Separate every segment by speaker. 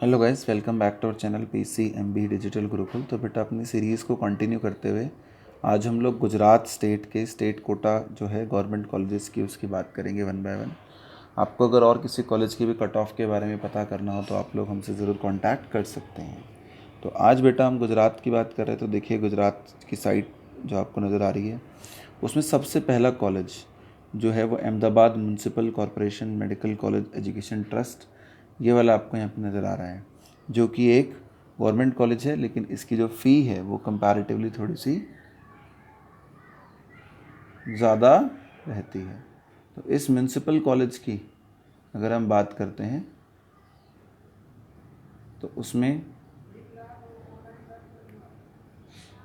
Speaker 1: Hello guys, welcome back to our channel PCMB digital Gurukul. तो बेटा अपनी सीरीज़ को कंटिन्यू करते हुए आज हम लोग गुजरात स्टेट के स्टेट कोटा जो है गवर्नमेंट कॉलेजेस की उसकी बात करेंगे वन बाय वन। आपको अगर और किसी कॉलेज की भी कट ऑफ के बारे में पता करना हो तो आप लोग हमसे ज़रूर कांटेक्ट कर सकते हैं। तो आज बेटा हम गुजरात की बात कर रहे हैं। तो देखिए गुजरात की साइट जो आपको नज़र आ रही है उसमें सबसे पहला कॉलेज जो है वो Ahmedabad municipal corporation medical college education trust, ये वाला आपको यहाँ पे नज़र आ रहा है, जो कि एक गवर्नमेंट कॉलेज है, लेकिन इसकी जो फ़ी है वो कंपैरेटिवली थोड़ी सी ज़्यादा रहती है। तो इस म्यूनसिपल कॉलेज की अगर हम बात करते हैं तो उसमें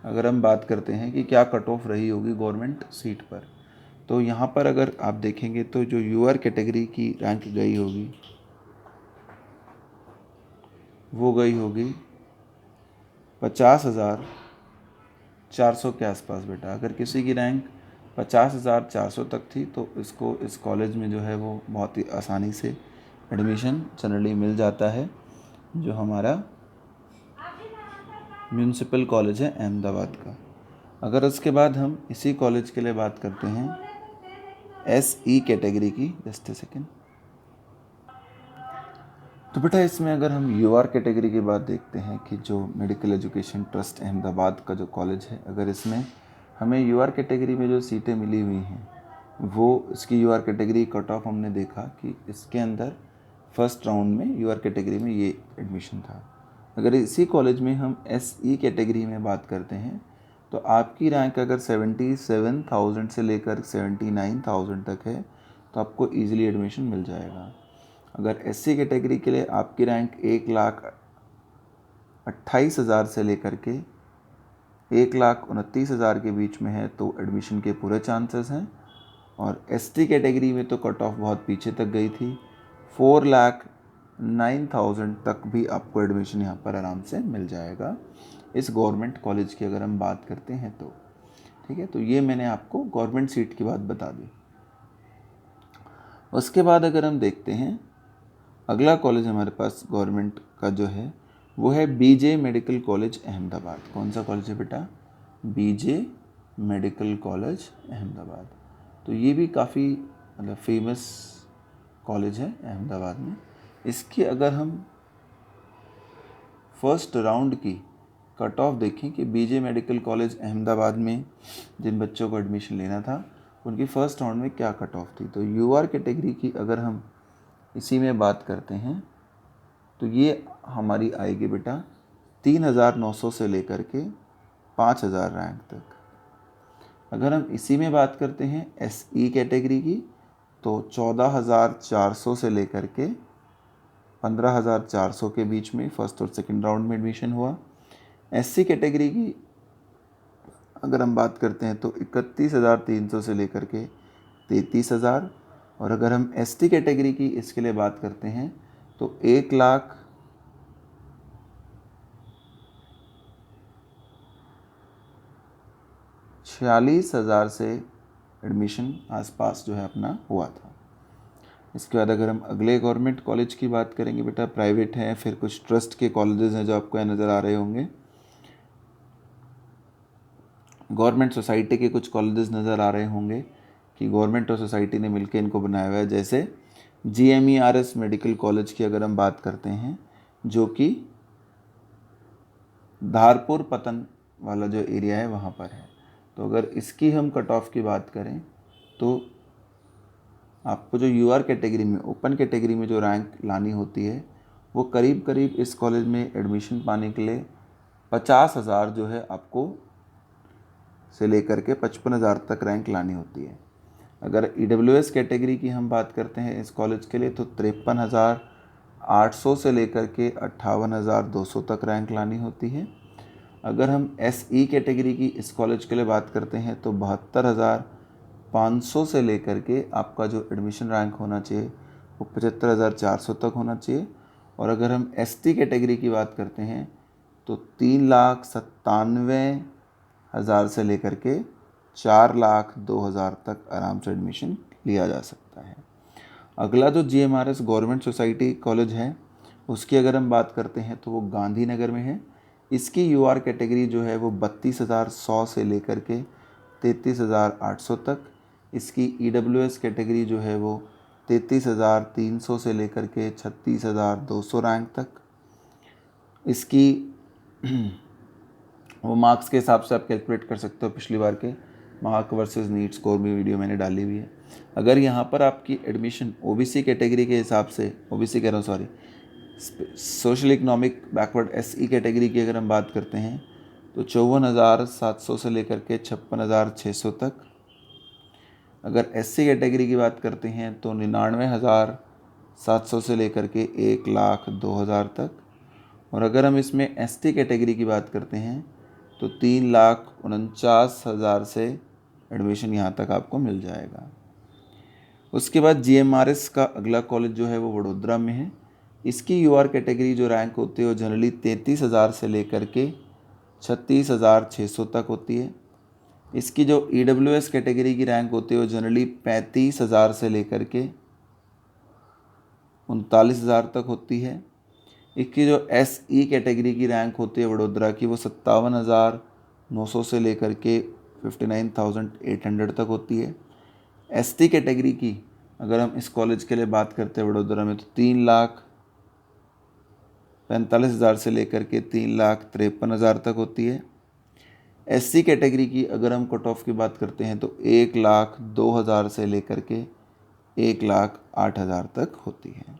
Speaker 1: अगर हम बात करते हैं कि क्या कट ऑफ रही होगी गवर्नमेंट सीट पर, तो यहाँ पर अगर आप देखेंगे तो जो यूआर कैटेगरी की रैंक गई होगी वो गई होगी 50,400 के आसपास बेटा। अगर किसी की रैंक 50,400 तक थी तो इसको इस कॉलेज में जो है वो बहुत ही आसानी से एडमिशन जनरली मिल जाता है, जो हमारा म्यूनसिपल कॉलेज है अहमदाबाद का। अगर उसके बाद हम इसी कॉलेज के लिए बात करते हैं SE कैटेगरी की, जस्ट ए सेकेंड। तो बेटा इसमें अगर हम UR कैटेगरी की बात देखते हैं कि जो मेडिकल एजुकेशन ट्रस्ट अहमदाबाद का जो कॉलेज है, अगर इसमें हमें UR कैटेगरी में जो सीटें मिली हुई हैं वो इसकी UR कैटेगरी कट ऑफ हमने देखा कि इसके अंदर फर्स्ट राउंड में UR कैटेगरी में ये एडमिशन था। अगर इसी कॉलेज में हम SE कैटेगरी में बात करते हैं तो आपकी रैंक अगर 77,000 से लेकर 79,000 तक है तो आपको ईजिली एडमिशन मिल जाएगा। अगर SC कैटेगरी के लिए आपकी रैंक 1,28,000 से लेकर के 1,29,000 के बीच में है तो एडमिशन के पूरे चांसेस हैं। और ST कैटेगरी में तो कट ऑफ बहुत पीछे तक गई थी, 4,09,000 तक भी आपको एडमिशन यहाँ पर आराम से मिल जाएगा इस गवर्नमेंट कॉलेज की अगर हम बात करते हैं तो। ठीक है, तो ये मैंने आपको गवर्नमेंट सीट की बात बता दी। उसके बाद अगर हम देखते हैं अगला कॉलेज हमारे पास गवर्नमेंट का जो है वो है BJ मेडिकल कॉलेज अहमदाबाद। कौन सा कॉलेज है बेटा? BJ medical college Ahmedabad. तो ये भी काफ़ी मतलब फेमस कॉलेज है अहमदाबाद में। इसकी अगर हम फर्स्ट राउंड की कट ऑफ देखें कि BJ मेडिकल कॉलेज अहमदाबाद में जिन बच्चों को एडमिशन लेना था उनकी फ़र्स्ट राउंड में क्या कट ऑफ थी, तो UR कैटेगरी की अगर हम इसी में बात करते हैं तो ये हमारी आएगी बेटा 3,900 से लेकर के 5,000 रैंक तक। अगर हम इसी में बात करते हैं SE कैटेगरी की तो 14,400 से लेकर के 15,400 के बीच में फर्स्ट और सेकंड राउंड में एडमिशन हुआ। SC कैटेगरी की अगर हम बात करते हैं तो 31,300 से लेकर के 33,000। और अगर हम ST कैटेगरी की इसके लिए बात करते हैं तो 1,46,000 से एडमिशन आसपास जो है अपना हुआ था। इसके बाद अगर हम अगले गवर्नमेंट कॉलेज की बात करेंगे बेटा, प्राइवेट हैं, फिर कुछ ट्रस्ट के कॉलेजेस हैं जो आपको यहाँ नज़र आ रहे होंगे। गवर्नमेंट सोसाइटी के कुछ कॉलेजेस नज़र आ रहे होंगे कि गवर्नमेंट और सोसाइटी ने मिलकर इनको बनाया हुआ है, जैसे GMERS मेडिकल कॉलेज की अगर हम बात करते हैं जो कि धारपुर पतन वाला जो एरिया है वहाँ पर है। तो अगर इसकी हम कट ऑफ की बात करें तो आपको जो UR कैटेगरी में ओपन कैटेगरी में जो रैंक लानी होती है वो करीब करीब इस कॉलेज में एडमिशन पाने के लिए 50,000 जो है आपको से लेकर के 55,000 तक रैंक लानी होती है। अगर EWS कैटेगरी की हम बात करते हैं इस कॉलेज के लिए तो 53,800 से लेकर के 58,200 तक रैंक लानी होती है। अगर हम SE कैटेगरी की इस कॉलेज के लिए बात करते हैं तो 72,500 से लेकर के आपका जो एडमिशन रैंक होना चाहिए वो 75,400 तक होना चाहिए। और अगर हम ST कैटेगरी की बात करते हैं तो 3,97,000 से लेकर के 4,02,000 तक आराम से एडमिशन लिया जा सकता है। अगला जो GMRS गवर्नमेंट सोसाइटी कॉलेज है उसकी अगर हम बात करते हैं तो वो गांधीनगर में है। इसकी यूआर कैटेगरी जो है वो 32,100 से लेकर के 33,800 तक। इसकी ईडब्ल्यूएस कैटेगरी जो है वो 33,300 से लेकर के 36,200 रैंक तक। इसकी वो मार्क्स के हिसाब से आप कैलकुलेट कर सकते हो, पिछली बार के मार्क वर्सेस नीट स्कोर भी वीडियो मैंने डाली हुई है। अगर यहाँ पर आपकी एडमिशन ओबीसी कैटेगरी के हिसाब से, ओबीसी कह रहा हूँ sorry, social economic backward SE category की अगर हम बात करते हैं तो 54,700 से लेकर के 56,600 तक। अगर एससी कैटेगरी की बात करते हैं तो 99,700 से लेकर के 1,02,000 तक। और अगर हम इसमें एसटी कैटेगरी की बात करते हैं तो 3,49,000 से एडमिशन यहाँ तक आपको मिल जाएगा। उसके बाद जीएमआरएस का अगला कॉलेज जो है वो वडोदरा में है। इसकी यूआर कैटेगरी जो रैंक होती है वो जनरली 33,000 से लेकर के 36,600 तक होती है। इसकी जो ईडब्ल्यूएस कैटेगरी की रैंक होती है वो जनरली 35,000 से लेकर के 39,000 तक होती है। इसकी जो एसई कैटेगरी की रैंक होती है वडोदरा की वो 57,900 से लेकर के 59,800 तक होती है। एसटी कैटेगरी की अगर हम इस कॉलेज के लिए बात करते हैं वडोदरा में तो 3,45,000 से लेकर के 3,53,000 तक होती है। एससी कैटेगरी की अगर हम कट ऑफ की बात करते हैं तो 1,02,000 से लेकर के 1,08,000 तक होती है।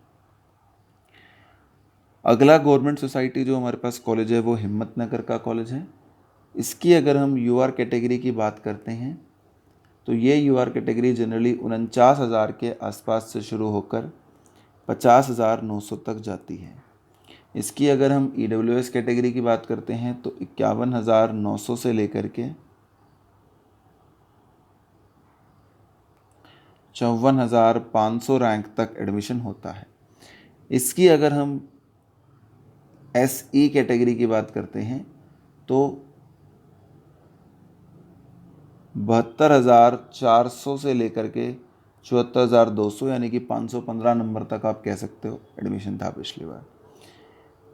Speaker 1: अगला गवर्नमेंट सोसाइटी जो हमारे पास कॉलेज है वो हिम्मतनगर का कॉलेज है। इसकी अगर हम यूआर कैटेगरी की बात करते हैं तो ये यूआर कैटेगरी जनरली 49,000 के आसपास से शुरू होकर 50,900 तक जाती है। इसकी अगर हम ईडब्ल्यूएस कैटेगरी की बात करते हैं तो 51,900 से लेकर के 54,500 रैंक तक एडमिशन होता है। इसकी अगर हम एसई कैटेगरी की बात करते हैं तो 72,400 से लेकर के 74,200 यानी कि 515 नंबर तक आप कह सकते हो एडमिशन था पिछली बार।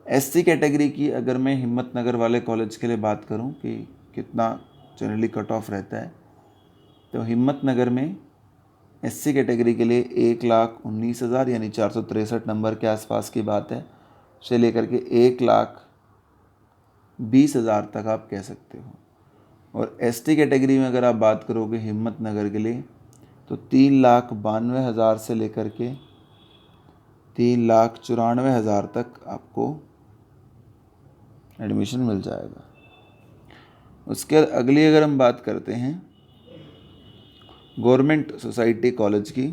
Speaker 1: एससी कैटेगरी की अगर मैं हिम्मतनगर वाले कॉलेज के लिए बात करूं कि कितना जनरली कट ऑफ रहता है तो हिम्मतनगर में एससी कैटेगरी के लिए 1,19,000 यानी 463 नंबर के आसपास की बात है से लेकर के 1,20,000 तक आप कह सकते हो। और एसटी कैटेगरी में अगर आप बात करोगे हिम्मतनगर के लिए तो 3,92,000 से लेकर के 3,94,000 तक आपको एडमिशन मिल जाएगा। उसके अगली अगर हम बात करते हैं गवर्नमेंट सोसाइटी कॉलेज की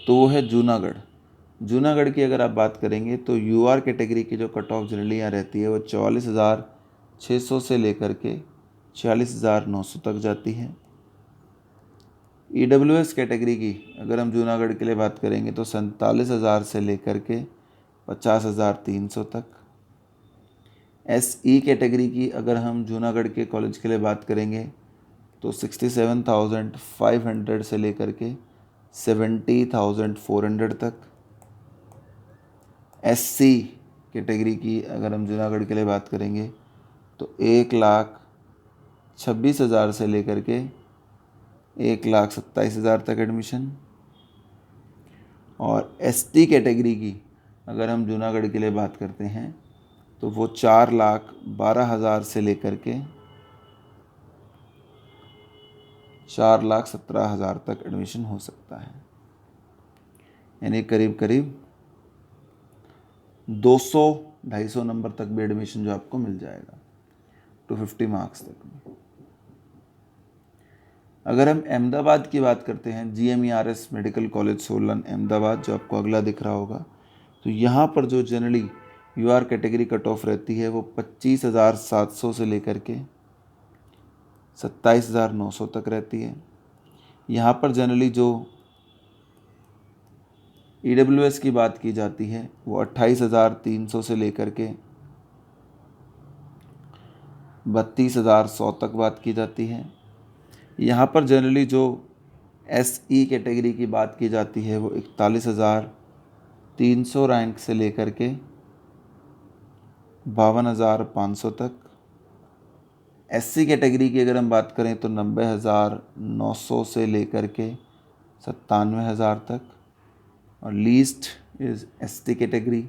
Speaker 1: तो वो है जूनागढ़। जूनागढ़ की अगर आप बात करेंगे तो यूआर कैटेगरी की जो कट ऑफ जनरली यहाँ रहती है वो 44,600 से लेकर के 46,900 तक जाती है। ईडब्ल्यूएस कैटेगरी की अगर हम जूनागढ़ के लिए बात करेंगे तो 47,000 से लेकर के 50,300 तक। एसई कैटेगरी की अगर हम जूनागढ़ के कॉलेज के लिए बात करेंगे तो 67,500 से लेकर के 70,400 तक। एससी कैटेगरी की अगर हम जूनागढ़ के लिए बात करेंगे तो 1,26,000 से लेकर के 1,27,000 तक एडमिशन। और एसटी कैटेगरी की अगर हम जूनागढ़ के लिए बात करते हैं तो वो 4,12,000 से लेकर के 4,17,000 तक एडमिशन हो सकता है, यानी करीब करीब 200-250 नंबर तक भी एडमिशन जो आपको मिल जाएगा 250 मार्क्स तक में। अगर हम अहमदाबाद की बात करते हैं GMERS medical college Solan Ahmedabad जो आपको अगला दिख रहा होगा तो यहाँ पर जो generally UR category cut off रहती है वो 25,700 से लेकर के 27,900 तक रहती है। यहाँ पर जनरली जो ईडब्ल्यूएस की बात की जाती है वो 28,300 से लेकर के 32,100 तक बात की जाती है। यहाँ पर जनरली जो एसई कैटेगरी की बात की जाती है वो 41,000 300 रैंक से लेकर के 52,500 तक। एससी कैटेगरी की अगर हम बात करें तो 90,900 से लेकर के 97,000 तक। और लीस्ट इज़ एसटी कैटेगरी,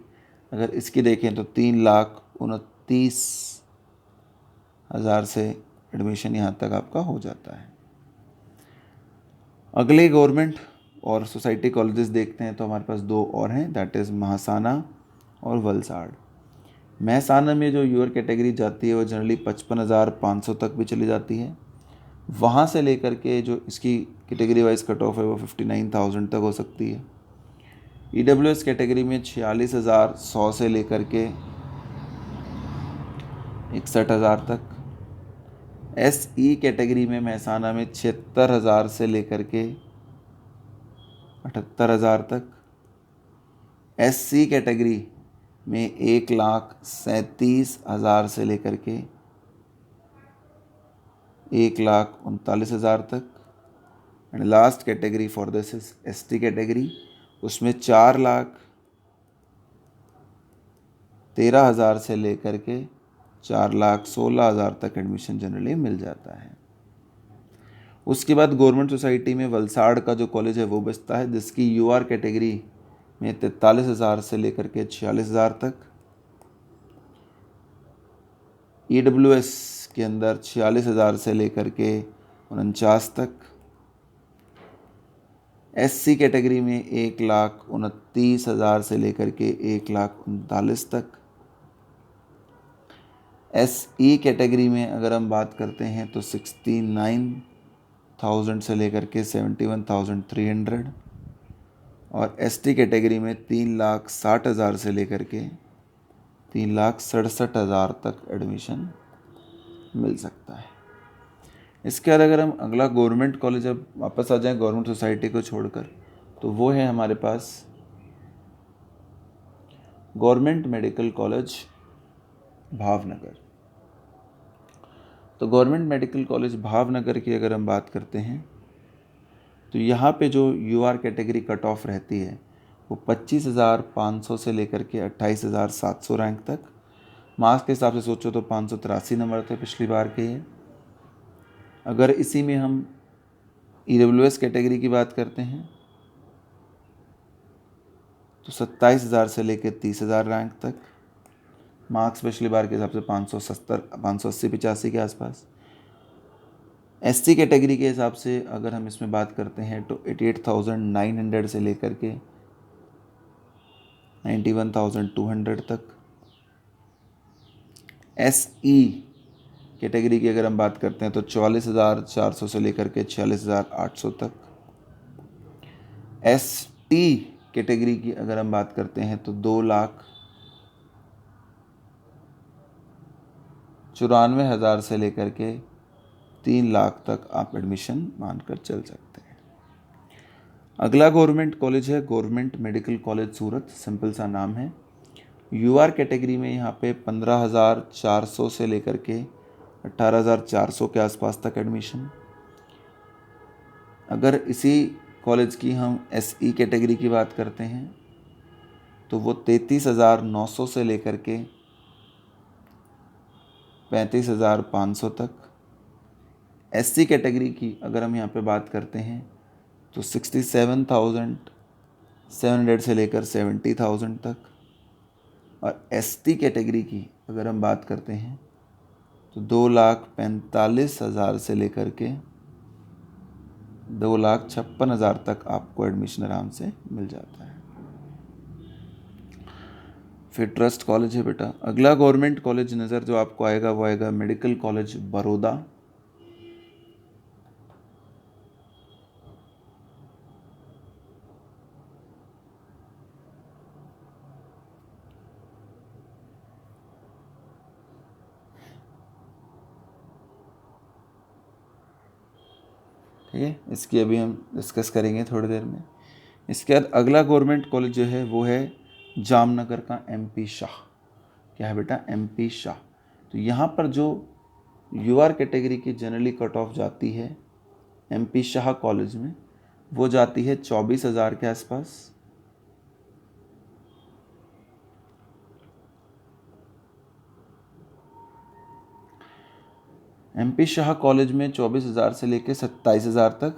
Speaker 1: अगर इसकी देखें तो 3,29,000 से एडमिशन यहाँ तक आपका हो जाता है। अगले गवर्नमेंट और सोसाइटी कॉलेजेस देखते हैं तो हमारे पास दो और हैं, दैट इज़ महासाना और वलसाड़। महसाना में जो यूआर कैटेगरी जाती है वो जनरली 55,500 तक भी चली जाती है। वहाँ से लेकर के जो इसकी कैटेगरी वाइज कट ऑफ है वो 59,000 तक हो सकती है। ईडब्ल्यूएस कैटेगरी में 46,100 से लेकर के 61,000 तक। एसई कैटेगरी में महसाना में 76,000 से लेकर के 78,000 तक। एससी कैटेगरी में 1,37,000 से लेकर के 1,39,000 तक। And last category for this is ST category, उसमें 4,13,000 से लेकर के 4,16,000 तक एडमिशन जनरली मिल जाता है। उसके बाद गवर्नमेंट सोसाइटी में वलसाड़ का जो कॉलेज है वो बचता है, जिसकी यूआर कैटेगरी में 43,000 से लेकर के 46,000 तक। ईडब्ल्यूएस के अंदर 46,000 से लेकर के 49 तक। एससी कैटेगरी में 1,29,000 से लेकर के 1,39,000 तक। एसई कैटेगरी में अगर हम बात करते हैं तो 69,000 से लेकर के 71,300। और एसटी कैटेगरी में 3,60,000 से लेकर के 3,67,000 तक एडमिशन मिल सकता है। इसके बाद अगर हम अगला गवर्नमेंट कॉलेज, अब वापस आ जाएं गवर्नमेंट सोसाइटी को छोड़कर, तो वो है हमारे पास गवर्नमेंट मेडिकल कॉलेज भावनगर। तो गवर्नमेंट मेडिकल कॉलेज भावनगर की अगर हम बात करते हैं तो यहाँ पे जो यूआर कैटेगरी कट ऑफ रहती है वो 25,500 से लेकर के 28,700 रैंक तक। मार्क्स के हिसाब से सोचो तो 583 नंबर थे पिछली बार के ये। अगर इसी में हम ईडब्ल्यूएस कैटेगरी की बात करते हैं तो 27,000 से लेकर 30,000 रैंक तक। मार्क्स पिछली बार के हिसाब से 570, 580, 85 के आसपास। एससी कैटेगरी के हिसाब से अगर हम इसमें बात करते हैं तो 88,900 से लेकर के 91,200 तक। एसई कैटेगरी की अगर हम बात करते हैं तो 44,400 से लेकर के 46,800 तक। एसटी कैटेगरी की अगर हम बात करते हैं तो 2,94,000 से लेकर के 3 लाख तक आप एडमिशन मानकर चल सकते हैं। अगला गवर्नमेंट कॉलेज है गवर्नमेंट मेडिकल कॉलेज सूरत, सिंपल सा नाम है। यूआर कैटेगरी में यहाँ पे 15,400 से लेकर के 18,400 के आसपास तक एडमिशन। अगर इसी कॉलेज की हम एसई कैटेगरी की बात करते हैं तो वो 33,900 से लेकर के 35,500 तक। एससी कैटेगरी की अगर हम यहाँ पे बात करते हैं तो 67,700 से लेकर 70,000 तक। और एसटी कैटेगरी की अगर हम बात करते हैं तो 2,45,000 से लेकर के 2,56,000 तक आपको एडमिशन आराम से मिल जाता है। फिर ट्रस्ट कॉलेज है बेटा। अगला गवर्नमेंट कॉलेज नज़र जो आपको आएगा वो आएगा मेडिकल कॉलेज बड़ौदा। ठीक है, इसकी अभी हम डिस्कस करेंगे थोड़ी देर में। इसके बाद अगला गवर्नमेंट कॉलेज जो है वो है जामनगर का एमपी शाह। क्या है बेटा? एमपी शाह। तो यहाँ पर जो यूआर कैटेगरी की जनरली कट ऑफ जाती है एमपी शाह कॉलेज में, वो जाती है 24,000 के आसपास। MP शाह कॉलेज में 24,000 से लेकर 27,000 तक।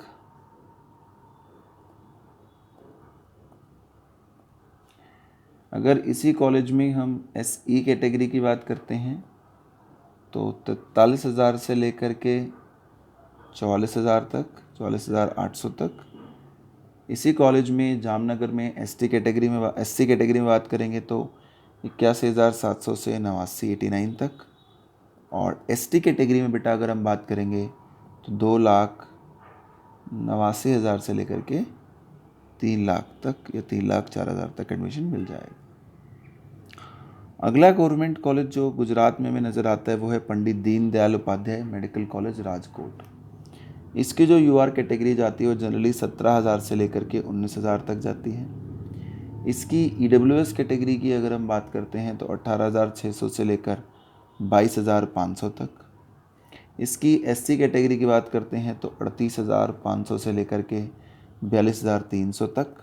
Speaker 1: अगर इसी कॉलेज में हम SE कैटेगरी की बात करते हैं तो 43,000 से लेकर के 44,000 तक, 44,800 तक। इसी कॉलेज में जामनगर में SC कैटेगरी में बात करेंगे तो 81,700 से 89 तक। और ST कैटेगरी में बेटा अगर हम बात करेंगे तो 2,89,000 से लेकर के 3 लाख तक या 3,04,000 तक एडमिशन मिल जाएगा। अगला गवर्नमेंट कॉलेज जो गुजरात में नज़र आता है वो है पंडित दीनदयाल उपाध्याय मेडिकल कॉलेज राजकोट। इसकी जो UR कैटेगरी जाती है वो जनरली 17,000 से लेकर के 19,000 तक जाती है। इसकी EWS कैटेगरी की अगर हम बात करते हैं तो 18,600 से लेकर 22,500 तक। इसकी SC कैटेगरी की बात करते हैं तो 38,500 से लेकर के 42,300 तक।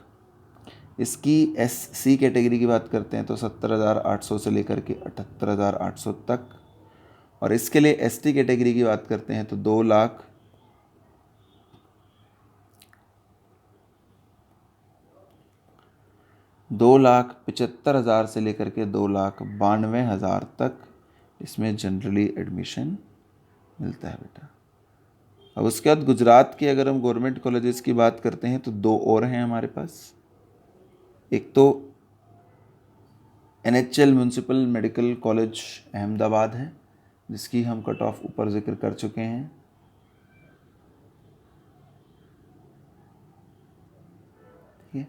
Speaker 1: इसकी SC कैटेगरी की बात करते हैं तो 70,800 से लेकर के 78,800 तक। और इसके लिए ST कैटेगरी की बात करते हैं तो 2,75,000 से लेकर के 2,92,000 तक इसमें जनरली एडमिशन मिलता है बेटा। अब उसके बाद गुजरात के अगर हम गवर्नमेंट कॉलेजेस की बात करते हैं तो 2 और हैं हमारे पास। एक तो NHL municipal medical college Ahmedabad है, जिसकी हम कट ऑफ ऊपर जिक्र कर चुके हैं। ठीक है।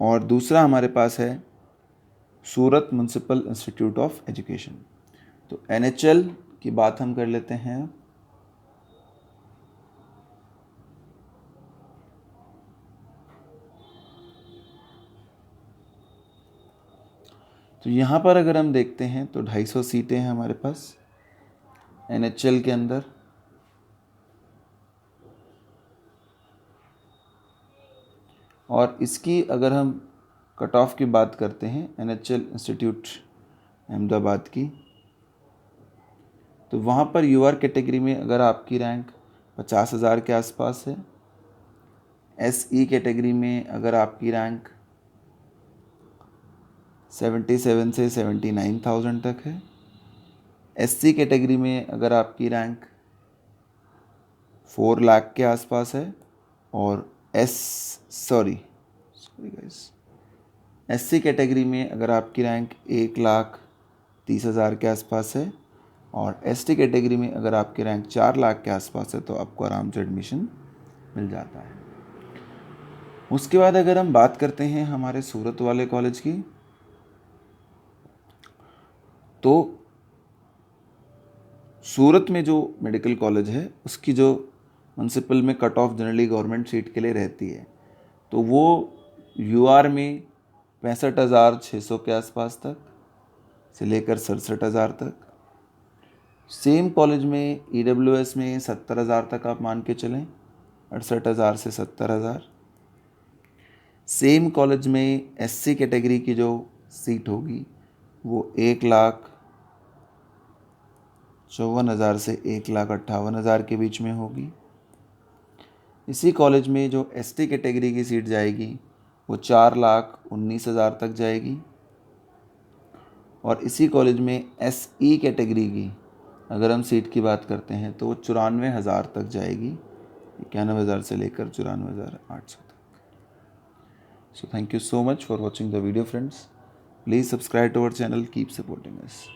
Speaker 1: और दूसरा हमारे पास है सूरत म्यूनसिपल इंस्टीट्यूट ऑफ एजुकेशन। तो NHL की बात हम कर लेते हैं। तो यहाँ पर अगर हम देखते हैं तो 250 सीटें हैं हमारे पास NHL के अंदर। और इसकी अगर हम कट ऑफ की बात करते हैं NHL इंस्टीट्यूट अहमदाबाद की, तो वहाँ पर UR कैटेगरी में अगर आपकी रैंक 50,000 के आसपास है, SE कैटेगरी में अगर आपकी रैंक 77 से 79,000 तक है, SC कैटेगरी में अगर आपकी रैंक 4 लाख के आसपास है, और SC कैटेगरी में अगर आपकी रैंक 1,30,000 के आसपास है, और ST कैटेगरी में अगर आपकी रैंक 4 लाख के आसपास है तो आपको आराम से एडमिशन मिल जाता है। उसके बाद अगर हम बात करते हैं हमारे सूरत वाले कॉलेज की, तो सूरत में जो मेडिकल कॉलेज है उसकी जो म्यूनसिपल में cut off generally government seat के लिए रहती है तो वो UR में 65,600 के आसपास तक से लेकर 67,000 तक। सेम कॉलेज में EWS में 70,000 तक आप मान के चलें, 68,000 से 70,000। सेम कॉलेज में SC कैटेगरी की जो सीट होगी वो 1,54,000 से 1,58,000 के बीच में होगी। इसी कॉलेज में जो ST कैटेगरी की सीट जाएगी वो 4,19,000 तक जाएगी। और इसी कॉलेज में SE कैटेगरी की अगर हम सीट की बात करते हैं तो वो 94,000 तक जाएगी, 91,000 से लेकर 94,800 तक। So thank you so much for watching the video friends. Please subscribe to our channel, keep supporting us.